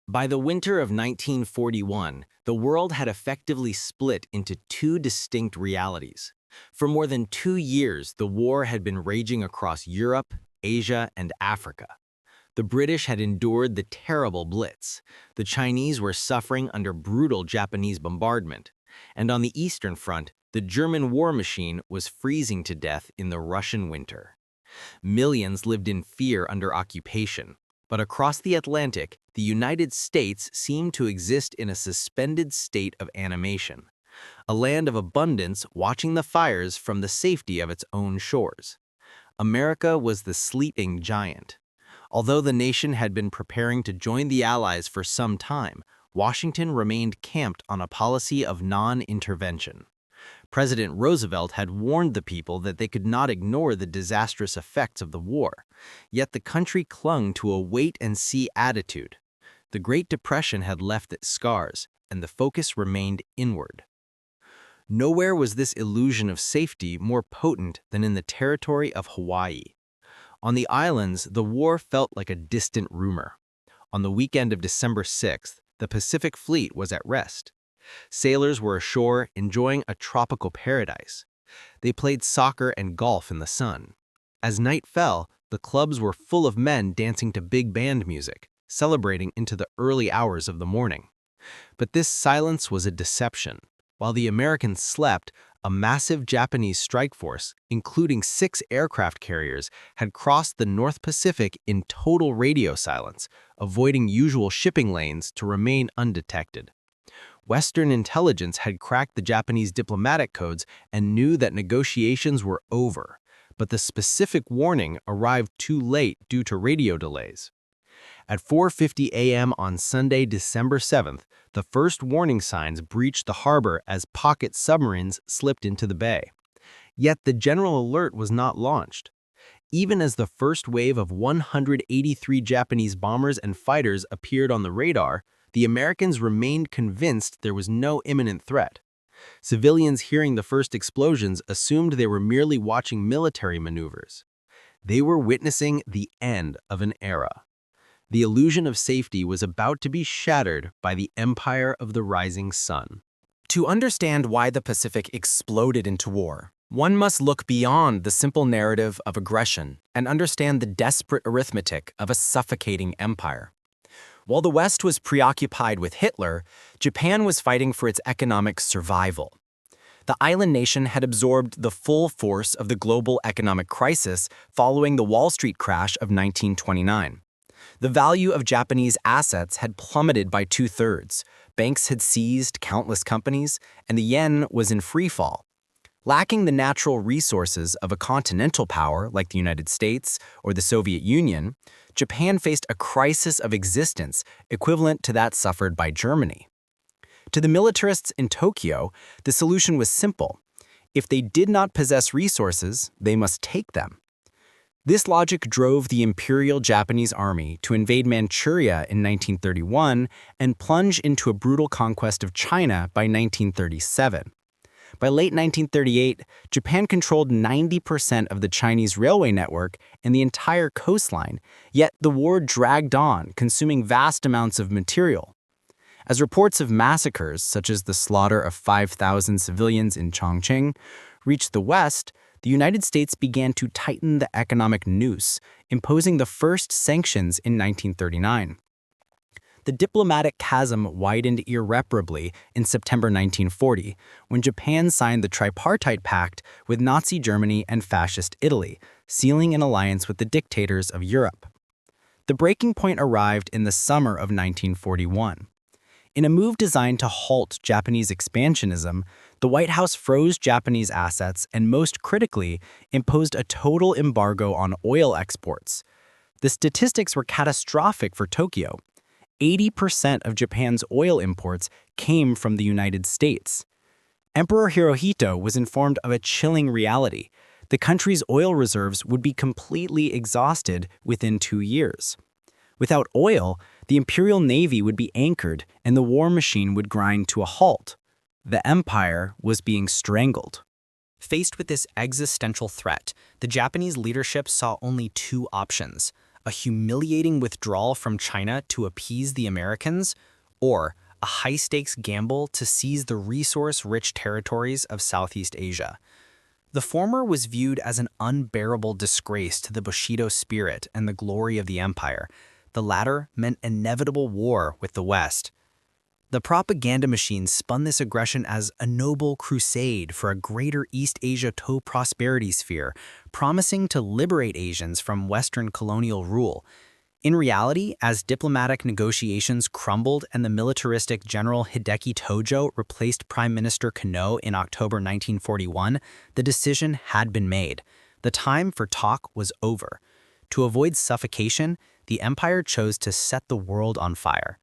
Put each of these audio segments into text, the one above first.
By the winter of 1941, the world had effectively split into two distinct realities. For more than 2 years, the war had been raging across Europe, Asia, and Africa. The British had endured the terrible Blitz. The Chinese were suffering under brutal Japanese bombardment. And on the Eastern Front, the German war machine was freezing to death in the Russian winter. Millions lived in fear under occupation. But across the Atlantic, the United States seemed to exist in a suspended state of animation. A land of abundance watching the fires from the safety of its own shores. America was the sleeping giant. Although the nation had been preparing to join the Allies for some time, Washington remained camped on a policy of non-intervention. President Roosevelt had warned the people that they could not ignore the disastrous effects of the war, yet the country clung to a wait-and-see attitude. The Great Depression had left its scars, and the focus remained inward. Nowhere was this illusion of safety more potent than in the territory of Hawaii. On the islands, the war felt like a distant rumor. On the weekend of December 6th, the Pacific Fleet was at rest. Sailors were ashore enjoying a tropical paradise. They played soccer and golf in the sun. As night fell, the clubs were full of men dancing to big band music, celebrating into the early hours of the morning. But this silence was a deception. While the Americans slept, a massive Japanese strike force, including 6 aircraft carriers, had crossed the North Pacific in total radio silence, avoiding usual shipping lanes to remain undetected. Western intelligence had cracked the Japanese diplomatic codes and knew that negotiations were over, but the specific warning arrived too late due to radio delays. At 4:50 a.m. on Sunday, December 7th, the first warning signs breached the harbor as pocket submarines slipped into the bay. Yet the general alert was not launched. Even as the first wave of 183 Japanese bombers and fighters appeared on the radar, the Americans remained convinced there was no imminent threat. Civilians hearing the first explosions assumed they were merely watching military maneuvers. They were witnessing the end of an era. The illusion of safety was about to be shattered by the empire of the rising sun. To understand why the Pacific exploded into war, one must look beyond the simple narrative of aggression and understand the desperate arithmetic of a suffocating empire. While the West was preoccupied with Hitler, Japan was fighting for its economic survival. The island nation had absorbed the full force of the global economic crisis following the Wall Street crash of 1929. The value of Japanese assets had plummeted by 2/3. Banks had seized countless companies, and the yen was in freefall. Lacking the natural resources of a continental power like the United States or the Soviet Union, Japan faced a crisis of existence equivalent to that suffered by Germany. To the militarists in Tokyo, the solution was simple. If they did not possess resources, they must take them. This logic drove the Imperial Japanese Army to invade Manchuria in 1931 and plunge into a brutal conquest of China by 1937. By late 1938, Japan controlled 90% of the Chinese railway network and the entire coastline, yet the war dragged on, consuming vast amounts of material. As reports of massacres, such as the slaughter of 5,000 civilians in Chongqing, reached the West, the United States began to tighten the economic noose, imposing the first sanctions in 1939. The diplomatic chasm widened irreparably in September 1940, when Japan signed the Tripartite Pact with Nazi Germany and Fascist Italy, sealing an alliance with the dictators of Europe. The breaking point arrived in the summer of 1941. In a move designed to halt Japanese expansionism, the White House froze Japanese assets and, most critically, imposed a total embargo on oil exports. The statistics were catastrophic for Tokyo. 80% of Japan's oil imports came from the United States. Emperor Hirohito was informed of a chilling reality. The country's oil reserves would be completely exhausted within 2 years. Without oil, the Imperial Navy would be anchored and the war machine would grind to a halt. The empire was being strangled. Faced with this existential threat, the Japanese leadership saw only 2 options: a humiliating withdrawal from China to appease the Americans, or a high-stakes gamble to seize the resource-rich territories of Southeast Asia. The former was viewed as an unbearable disgrace to the Bushido spirit and the glory of the empire. The latter meant inevitable war with the West. The propaganda machine spun this aggression as a noble crusade for a greater East Asia prosperity sphere, promising to liberate Asians from Western colonial rule. In reality, as diplomatic negotiations crumbled and the militaristic General Hideki Tojo replaced Prime Minister Konoe in October 1941, the decision had been made. The time for talk was over. To avoid suffocation, the empire chose to set the world on fire.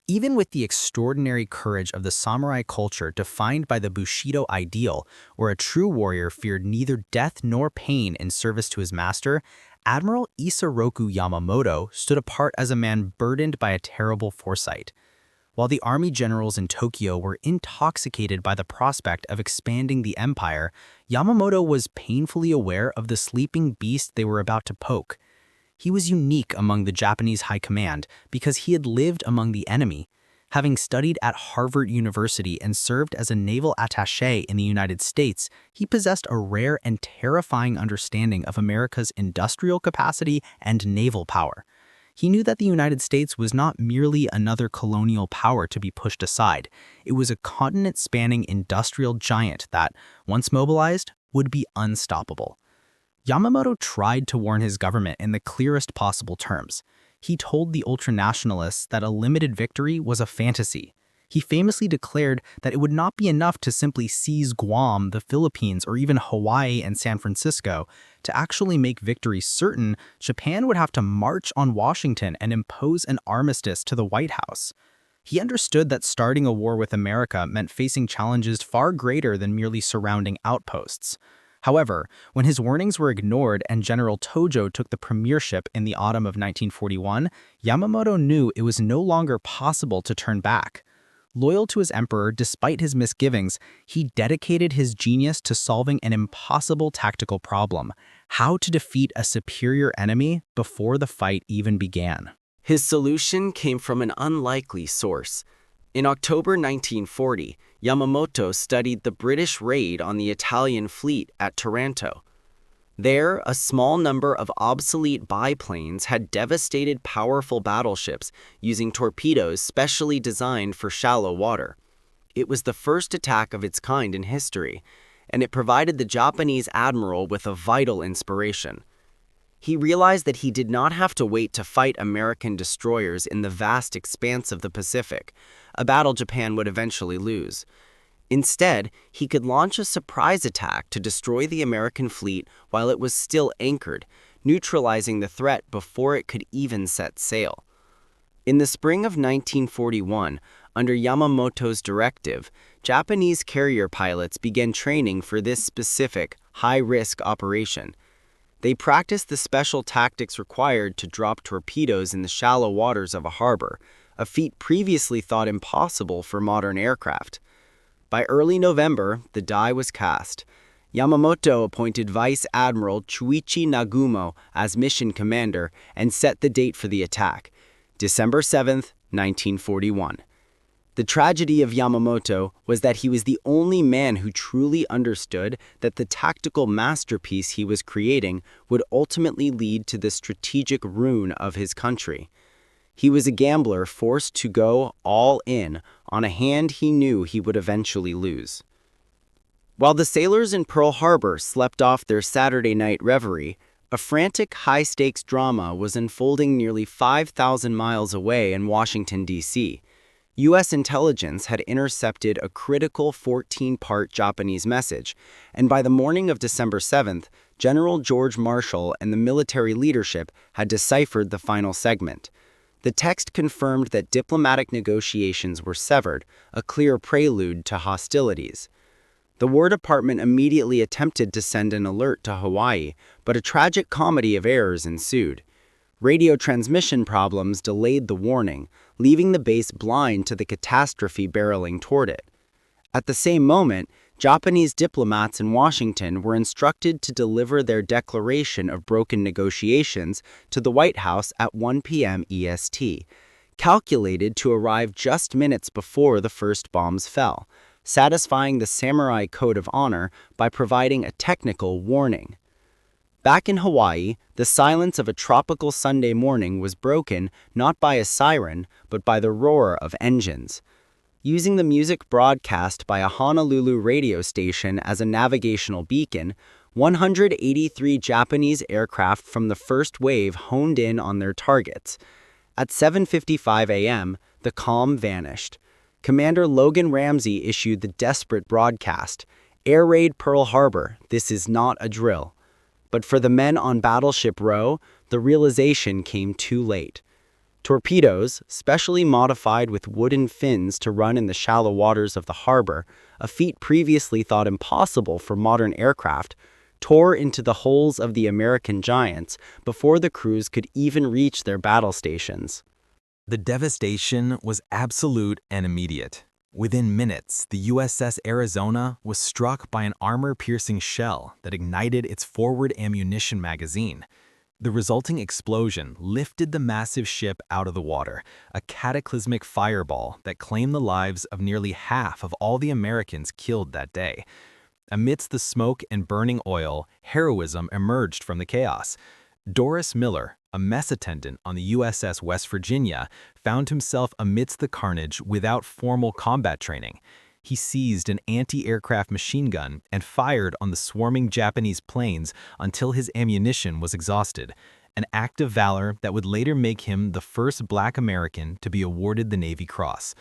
Even with the extraordinary courage of the samurai culture defined by the Bushido ideal, where a true warrior feared neither death nor pain in service to his master, Admiral Isoroku Yamamoto stood apart as a man burdened by a terrible foresight. While the army generals in Tokyo were intoxicated by the prospect of expanding the empire, Yamamoto was painfully aware of the sleeping beast they were about to poke. He was unique among the Japanese high command because he had lived among the enemy. Having studied at Harvard University and served as a naval attaché in the United States, he possessed a rare and terrifying understanding of America's industrial capacity and naval power. He knew that the United States was not merely another colonial power to be pushed aside. It was a continent-spanning industrial giant that, once mobilized, would be unstoppable. Yamamoto tried to warn his government in the clearest possible terms. He told the ultranationalists that a limited victory was a fantasy. He famously declared that it would not be enough to simply seize Guam, the Philippines, or even Hawaii and San Francisco. To actually make victory certain, Japan would have to march on Washington and impose an armistice to the White House. He understood that starting a war with America meant facing challenges far greater than merely surrounding outposts. However, when his warnings were ignored and General Tojo took the premiership in the autumn of 1941, Yamamoto knew it was no longer possible to turn back. Loyal to his emperor despite his misgivings, he dedicated his genius to solving an impossible tactical problem: how to defeat a superior enemy before the fight even began. His solution came from an unlikely source. In October 1940, Yamamoto studied the British raid on the Italian fleet at Taranto. There, a small number of obsolete biplanes had devastated powerful battleships using torpedoes specially designed for shallow water. It was the first attack of its kind in history, and it provided the Japanese admiral with a vital inspiration. He realized that he did not have to wait to fight American destroyers in the vast expanse of the Pacific, a battle Japan would eventually lose. Instead, he could launch a surprise attack to destroy the American fleet while it was still anchored, neutralizing the threat before it could even set sail. In the spring of 1941, under Yamamoto's directive, Japanese carrier pilots began training for this specific, high-risk operation. They practiced the special tactics required to drop torpedoes in the shallow waters of a harbor, a feat previously thought impossible for modern aircraft. By early November, the die was cast. Yamamoto appointed Vice Admiral Chuichi Nagumo as mission commander and set the date for the attack, December 7, 1941. The tragedy of Yamamoto was that he was the only man who truly understood that the tactical masterpiece he was creating would ultimately lead to the strategic ruin of his country. He was a gambler forced to go all in on a hand he knew he would eventually lose. While the sailors in Pearl Harbor slept off their Saturday night reverie, a frantic high-stakes drama was unfolding nearly 5,000 miles away in Washington, D.C. U.S. intelligence had intercepted a critical 14-part Japanese message, and by the morning of December 7th, General George Marshall and the military leadership had deciphered the final segment. The text confirmed that diplomatic negotiations were severed, a clear prelude to hostilities. The War Department immediately attempted to send an alert to Hawaii, but a tragic comedy of errors ensued. Radio transmission problems delayed the warning, leaving the base blind to the catastrophe barreling toward it. At the same moment, Japanese diplomats in Washington were instructed to deliver their declaration of broken negotiations to the White House at 1 p.m. EST, calculated to arrive just minutes before the first bombs fell, satisfying the samurai code of honor by providing a technical warning. Back in Hawaii, the silence of a tropical Sunday morning was broken not by a siren, but by the roar of engines. Using the music broadcast by a Honolulu radio station as a navigational beacon, 183 Japanese aircraft from the first wave honed in on their targets. At 7:55 a.m., the calm vanished. Commander Logan Ramsey issued the desperate broadcast, "Air raid Pearl Harbor, this is not a drill." But for the men on Battleship Row, the realization came too late. Torpedoes, specially modified with wooden fins to run in the shallow waters of the harbor, a feat previously thought impossible for modern aircraft, tore into the hulls of the American giants before the crews could even reach their battle stations. The devastation was absolute and immediate. Within minutes, the USS Arizona was struck by an armor-piercing shell that ignited its forward ammunition magazine. The resulting explosion lifted the massive ship out of the water, a cataclysmic fireball that claimed the lives of nearly half of all the Americans killed that day. Amidst the smoke and burning oil, heroism emerged from the chaos. Doris Miller, a mess attendant on the USS West Virginia, found himself amidst the carnage without formal combat training. He seized an anti-aircraft machine gun and fired on the swarming Japanese planes until his ammunition was exhausted, an act of valor that would later make him the first Black American to be awarded the Navy Cross.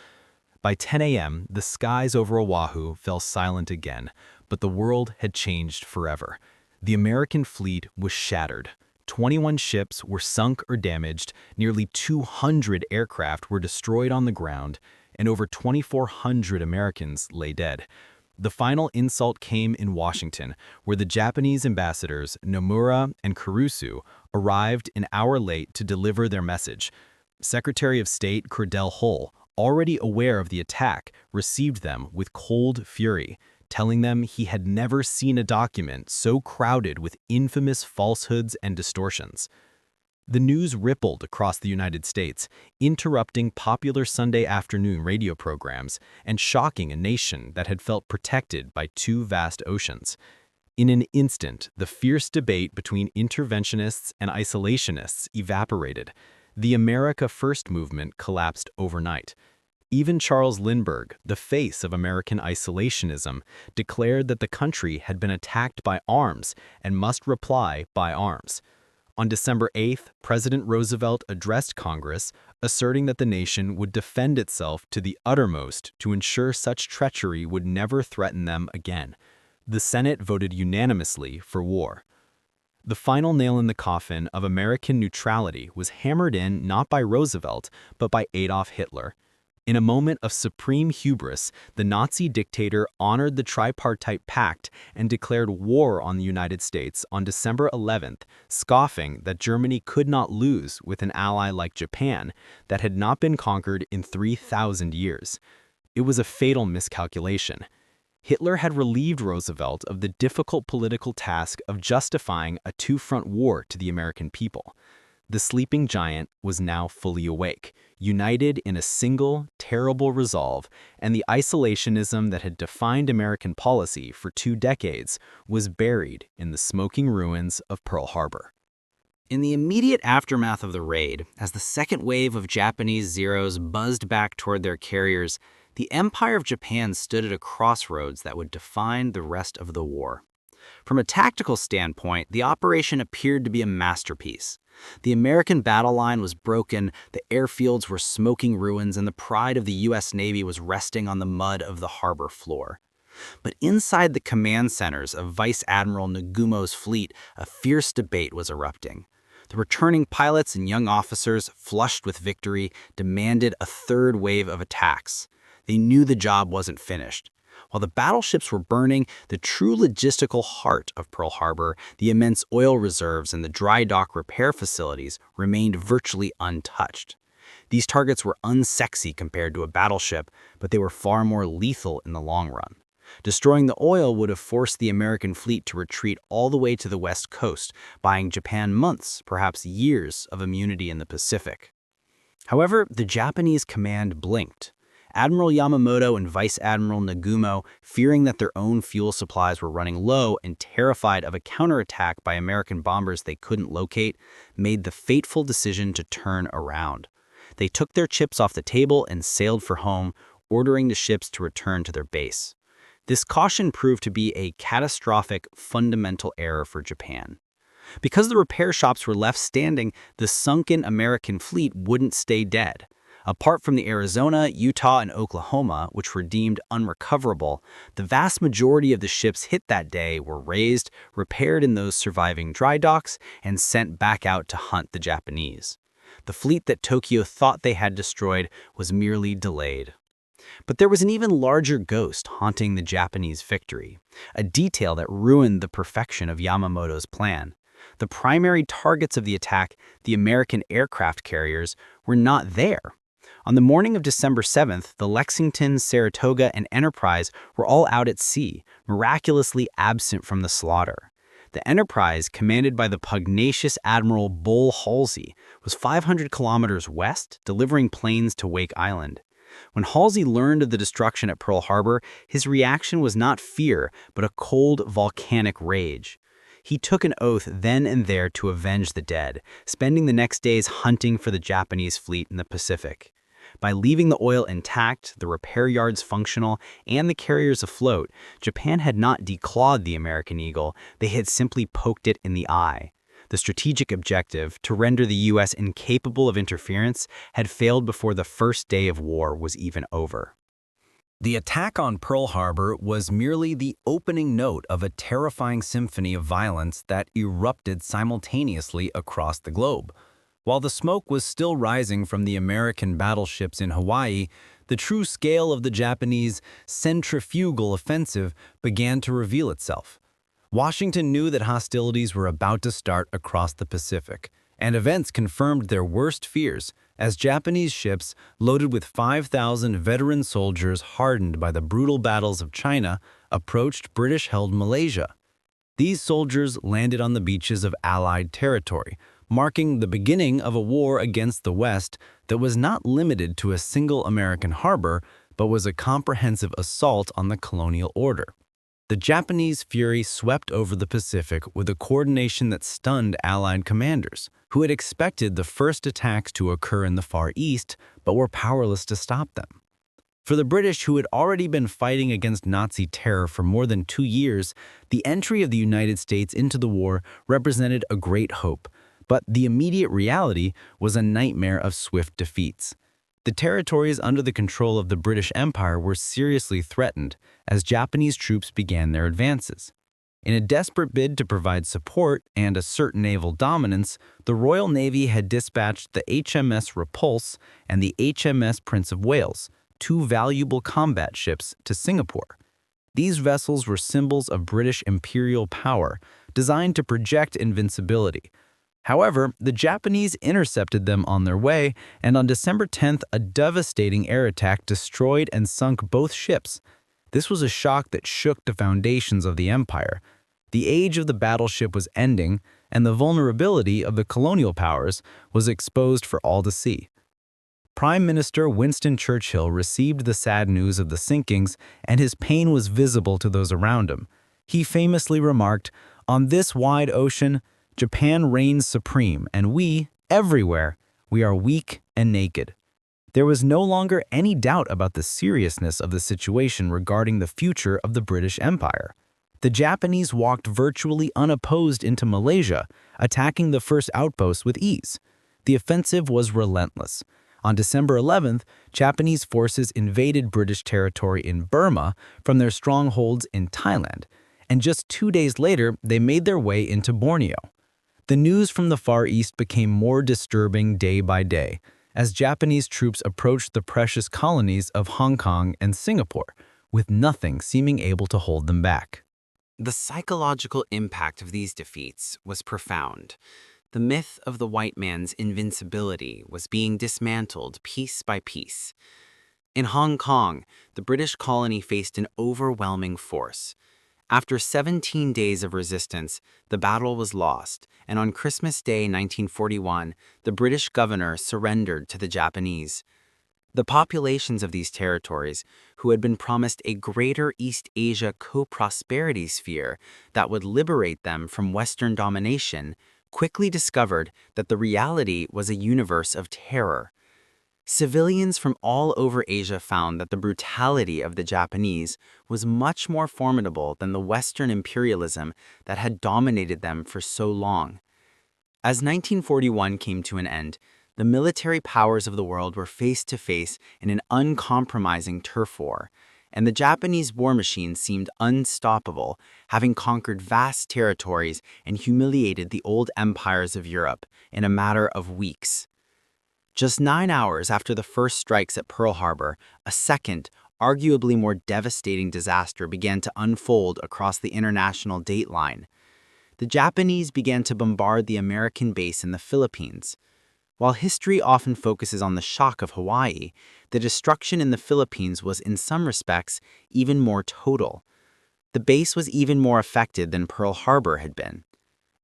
By 10 a.m., the skies over Oahu fell silent again, but the world had changed forever. The American fleet was shattered. 21 ships were sunk or damaged, nearly 200 aircraft were destroyed on the ground, and over 2,400 Americans lay dead. The final insult came in Washington, where the Japanese ambassadors Nomura and Kurusu arrived an hour late to deliver their message. Secretary of State Cordell Hull, already aware of the attack, received them with cold fury, telling them he had never seen a document so crowded with infamous falsehoods and distortions. The news rippled across the United States, interrupting popular Sunday afternoon radio programs and shocking a nation that had felt protected by two vast oceans. In an instant, the fierce debate between interventionists and isolationists evaporated. The America First movement collapsed overnight. Even Charles Lindbergh, the face of American isolationism, declared that the country had been attacked by arms and must reply by arms. On December 8th, President Roosevelt addressed Congress, asserting that the nation would defend itself to the uttermost to ensure such treachery would never threaten them again. The Senate voted unanimously for war. The final nail in the coffin of American neutrality was hammered in not by Roosevelt, but by Adolf Hitler. In a moment of supreme hubris, the Nazi dictator honored the tripartite pact and declared war on the United States on December 11th, scoffing that Germany could not lose with an ally like Japan that had not been conquered in 3,000 years. It was a fatal miscalculation. Hitler had relieved Roosevelt of the difficult political task of justifying a two-front war to the American people. The sleeping giant was now fully awake, united in a single, terrible resolve, and the isolationism that had defined American policy for 2 decades was buried in the smoking ruins of Pearl Harbor. In the immediate aftermath of the raid, as the second wave of Japanese Zeros buzzed back toward their carriers, the Empire of Japan stood at a crossroads that would define the rest of the war. From a tactical standpoint, the operation appeared to be a masterpiece. The American battle line was broken, the airfields were smoking ruins, and the pride of the U.S. Navy was resting on the mud of the harbor floor. But inside the command centers of Vice Admiral Nagumo's fleet, a fierce debate was erupting. The returning pilots and young officers, flushed with victory, demanded a third wave of attacks. They knew the job wasn't finished. While the battleships were burning, the true logistical heart of Pearl Harbor, the immense oil reserves and the dry dock repair facilities, remained virtually untouched. These targets were unsexy compared to a battleship, but they were far more lethal in the long run. Destroying the oil would have forced the American fleet to retreat all the way to the west coast, buying Japan months, perhaps years, of immunity in the Pacific. However, the Japanese command blinked. Admiral Yamamoto and Vice Admiral Nagumo, fearing that their own fuel supplies were running low and terrified of a counterattack by American bombers they couldn't locate, made the fateful decision to turn around. They took their chips off the table and sailed for home, ordering the ships to return to their base. This caution proved to be a catastrophic, fundamental error for Japan. Because the repair shops were left standing, the sunken American fleet wouldn't stay dead. Apart from the Arizona, Utah, and Oklahoma, which were deemed unrecoverable, the vast majority of the ships hit that day were raised, repaired in those surviving dry docks, and sent back out to hunt the Japanese. The fleet that Tokyo thought they had destroyed was merely delayed. But there was an even larger ghost haunting the Japanese victory, a detail that ruined the perfection of Yamamoto's plan. The primary targets of the attack, the American aircraft carriers, were not there. On the morning of December 7th, the Lexington, Saratoga, and Enterprise were all out at sea, miraculously absent from the slaughter. The Enterprise, commanded by the pugnacious Admiral Bull Halsey, was 500 kilometers west, delivering planes to Wake Island. When Halsey learned of the destruction at Pearl Harbor, his reaction was not fear, but a cold, volcanic rage. He took an oath then and there to avenge the dead, spending the next days hunting for the Japanese fleet in the Pacific. By leaving the oil intact, the repair yards functional, and the carriers afloat, Japan had not declawed the American eagle, they had simply poked it in the eye. The strategic objective, to render the U.S. incapable of interference, had failed before the first day of war was even over. The attack on Pearl Harbor was merely the opening note of a terrifying symphony of violence that erupted simultaneously across the globe. While the smoke was still rising from the American battleships in Hawaii, the true scale of the Japanese centrifugal offensive began to reveal itself. Washington knew that hostilities were about to start across the Pacific, and events confirmed their worst fears as Japanese ships, loaded with 5,000 veteran soldiers hardened by the brutal battles of China, approached British-held Malaysia. These soldiers landed on the beaches of Allied territory, marking the beginning of a war against the West that was not limited to a single American harbor, but was a comprehensive assault on the colonial order. The Japanese fury swept over the Pacific with a coordination that stunned Allied commanders, who had expected the first attacks to occur in the Far East, but were powerless to stop them. For the British, who had already been fighting against Nazi terror for more than 2 years, the entry of the United States into the war represented a great hope, but the immediate reality was a nightmare of swift defeats. The territories under the control of the British Empire were seriously threatened as Japanese troops began their advances. In a desperate bid to provide support and assert naval dominance, the Royal Navy had dispatched the HMS Repulse and the HMS Prince of Wales, 2 valuable combat ships, to Singapore. These vessels were symbols of British imperial power, designed to project invincibility. However, the Japanese intercepted them on their way, and on December 10th, a devastating air attack destroyed and sunk both ships. This was a shock that shook the foundations of the empire. The age of the battleship was ending, and the vulnerability of the colonial powers was exposed for all to see. Prime Minister Winston Churchill received the sad news of the sinkings, and his pain was visible to those around him. He famously remarked, "On this wide ocean, Japan reigns supreme, and we, everywhere, we are weak and naked." There was no longer any doubt about the seriousness of the situation regarding the future of the British Empire. The Japanese walked virtually unopposed into Malaysia, attacking the first outpost with ease. The offensive was relentless. On December 11th, Japanese forces invaded British territory in Burma from their strongholds in Thailand, and just 2 days later, they made their way into Borneo. The news from the Far East became more disturbing day by day as Japanese troops approached the precious colonies of Hong Kong and Singapore, with nothing seeming able to hold them back. The psychological impact of these defeats was profound. The myth of the white man's invincibility was being dismantled piece by piece. In Hong Kong, the British colony faced an overwhelming force. After 17 days of resistance, the battle was lost, and on Christmas Day 1941, the British governor surrendered to the Japanese. The populations of these territories, who had been promised a greater East Asia co-prosperity sphere that would liberate them from Western domination, quickly discovered that the reality was a universe of terror. Civilians from all over Asia found that the brutality of the Japanese was much more formidable than the Western imperialism that had dominated them for so long. As 1941 came to an end, the military powers of the world were face to face in an uncompromising turf war, and the Japanese war machine seemed unstoppable, having conquered vast territories and humiliated the old empires of Europe in a matter of weeks. Just 9 hours after the first strikes at Pearl Harbor, a second, arguably more devastating disaster began to unfold across the international dateline. The Japanese began to bombard the American base in the Philippines. While history often focuses on the shock of Hawaii, the destruction in the Philippines was in some respects even more total. The base was even more affected than Pearl Harbor had been.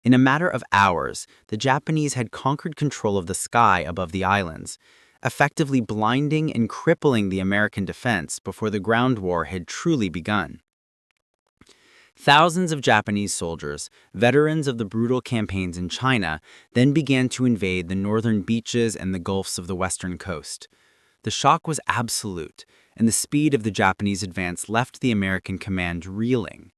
In a matter of hours, the Japanese had conquered control of the sky above the islands, effectively blinding and crippling the American defense before the ground war had truly begun. Thousands of Japanese soldiers, veterans of the brutal campaigns in China, then began to invade the northern beaches and the gulfs of the western coast. The shock was absolute, and the speed of the Japanese advance left the American command reeling.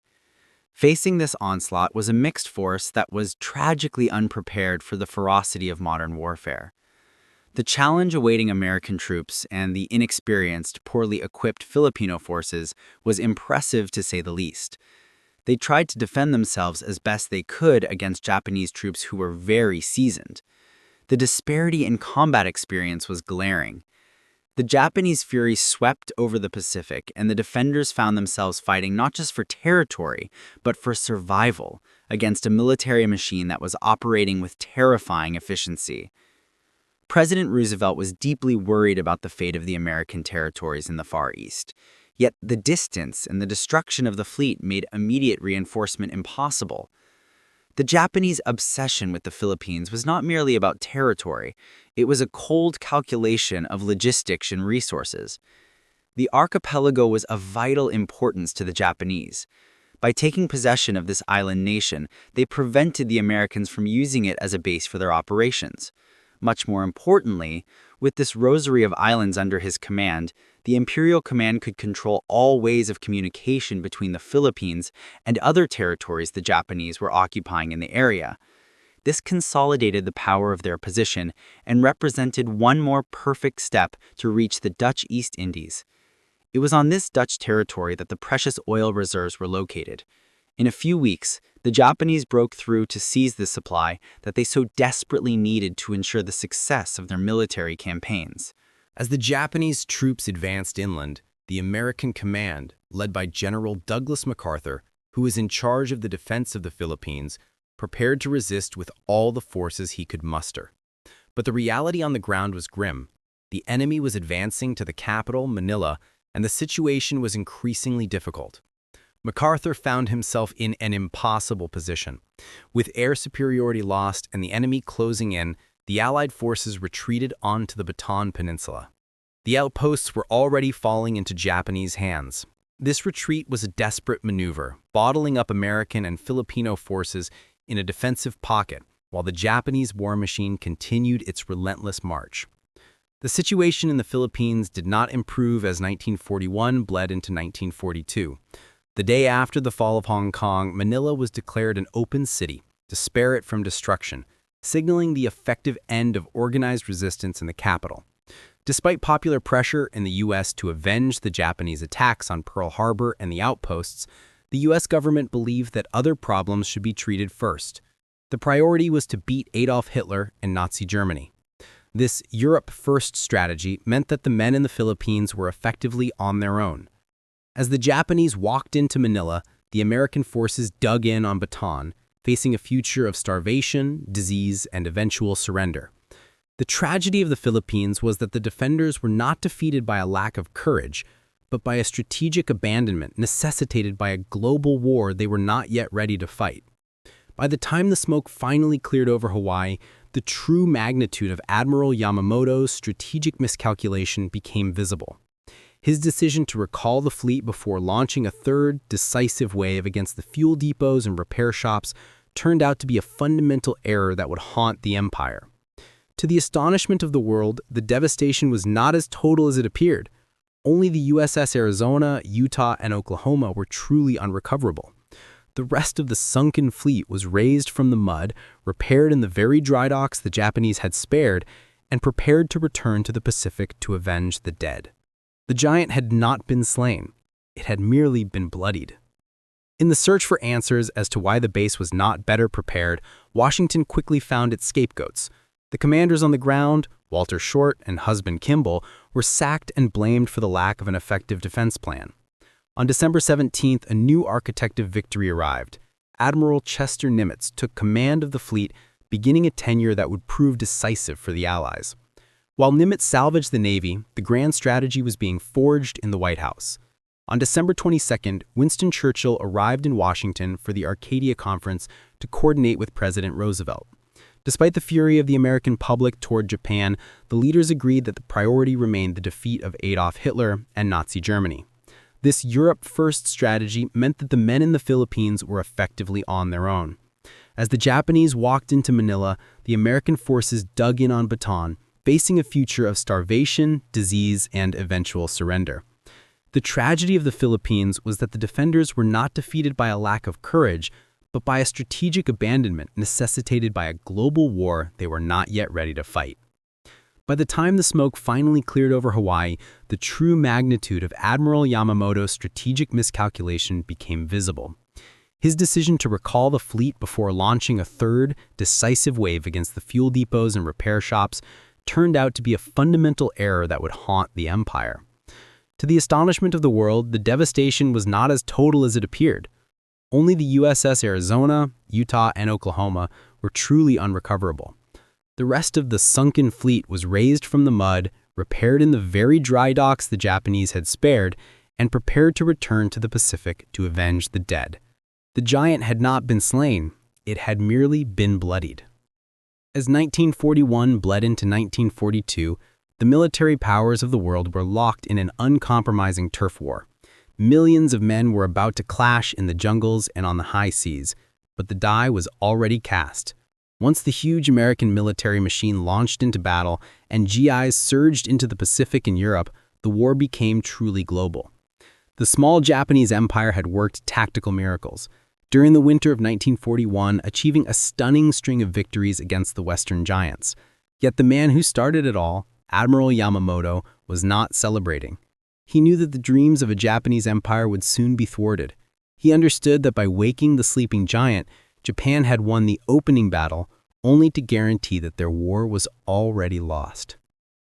Facing this onslaught was a mixed force that was tragically unprepared for the ferocity of modern warfare. The challenge awaiting American troops and the inexperienced, poorly equipped Filipino forces was impressive to say the least. They tried to defend themselves as best they could against Japanese troops who were very seasoned. The disparity in combat experience was glaring. The Japanese fury swept over the Pacific, and the defenders found themselves fighting not just for territory, but for survival against a military machine that was operating with terrifying efficiency. President Roosevelt was deeply worried about the fate of the American territories in the Far East. Yet the distance and the destruction of the fleet made immediate reinforcement impossible. The Japanese obsession with the Philippines was not merely about territory, it was a cold calculation of logistics and resources. The archipelago was of vital importance to the Japanese. By taking possession of this island nation, they prevented the Americans from using it as a base for their operations. Much more importantly, with this rosary of islands under his command, the Imperial Command could control all ways of communication between the Philippines and other territories the Japanese were occupying in the area. This consolidated the power of their position and represented one more perfect step to reach the Dutch East Indies. It was on this Dutch territory that the precious oil reserves were located. In a few weeks, the Japanese broke through to seize the supply that they so desperately needed to ensure the success of their military campaigns. As the Japanese troops advanced inland, the American command, led by General Douglas MacArthur, who was in charge of the defense of the Philippines, prepared to resist with all the forces he could muster. But the reality on the ground was grim. The enemy was advancing to the capital, Manila, and the situation was increasingly difficult. MacArthur found himself in an impossible position. With air superiority lost and the enemy closing in, the Allied forces retreated onto the Bataan Peninsula. The outposts were already falling into Japanese hands. This retreat was a desperate maneuver, bottling up American and Filipino forces in a defensive pocket, while the Japanese war machine continued its relentless march. The situation in the Philippines did not improve as 1941 bled into 1942. The day after the fall of Hong Kong, Manila was declared an open city, to spare it from destruction, signaling the effective end of organized resistance in the capital. Despite popular pressure in the U.S. to avenge the Japanese attacks on Pearl Harbor and the outposts, the U.S. government believed that other problems should be treated first. The priority was to beat Adolf Hitler and Nazi Germany. This Europe-first strategy meant that the men in the Philippines were effectively on their own. As the Japanese walked into Manila, the American forces dug in on Bataan, facing a future of starvation, disease, and eventual surrender. The tragedy of the Philippines was that the defenders were not defeated by a lack of courage, but by a strategic abandonment necessitated by a global war they were not yet ready to fight. By the time the smoke finally cleared over Hawaii, the true magnitude of Admiral Yamamoto's strategic miscalculation became visible. His decision to recall the fleet before launching a third, decisive wave against the fuel depots and repair shops turned out to be a fundamental error that would haunt the empire. To the astonishment of the world, the devastation was not as total as it appeared. Only the USS Arizona, Utah, and Oklahoma were truly unrecoverable. The rest of the sunken fleet was raised from the mud, repaired in the very dry docks the Japanese had spared, and prepared to return to the Pacific to avenge the dead. The giant had not been slain. It had merely been bloodied. In the search for answers as to why the base was not better prepared, Washington quickly found its scapegoats. The commanders on the ground, Walter Short and husband Kimball, were sacked and blamed for the lack of an effective defense plan. On December 17th, a new architect of victory arrived. Admiral Chester Nimitz took command of the fleet, beginning a tenure that would prove decisive for the Allies. While Nimitz salvaged the Navy, the grand strategy was being forged in the White House. On December 22nd, Winston Churchill arrived in Washington for the Arcadia Conference to coordinate with President Roosevelt. Despite the fury of the American public toward Japan, the leaders agreed that the priority remained the defeat of Adolf Hitler and Nazi Germany. This Europe-first strategy meant that the men in the Philippines were effectively on their own. As the Japanese walked into Manila, the American forces dug in on Bataan, facing a future of starvation, disease, and eventual surrender. The tragedy of the Philippines was that the defenders were not defeated by a lack of courage, but by a strategic abandonment necessitated by a global war they were not yet ready to fight. By the time the smoke finally cleared over Hawaii, the true magnitude of Admiral Yamamoto's strategic miscalculation became visible. His decision to recall the fleet before launching a third, decisive wave against the fuel depots and repair shops turned out to be a fundamental error that would haunt the empire. To the astonishment of the world, the devastation was not as total as it appeared. Only the USS Arizona, Utah, and Oklahoma were truly unrecoverable. The rest of the sunken fleet was raised from the mud, repaired in the very dry docks the Japanese had spared, and prepared to return to the Pacific to avenge the dead. The giant had not been slain, it had merely been bloodied. As 1941 bled into 1942, the military powers of the world were locked in an uncompromising turf war. Millions of men were about to clash in the jungles and on the high seas, but the die was already cast. Once the huge American military machine launched into battle and GIs surged into the Pacific and Europe, the war became truly global. The small Japanese empire had worked tactical miracles, during the winter of 1941 achieving a stunning string of victories against the Western giants. Yet the man who started it all, Admiral Yamamoto, was not celebrating. He knew that the dreams of a Japanese empire would soon be thwarted. He understood that by waking the sleeping giant, Japan had won the opening battle, only to guarantee that their war was already lost.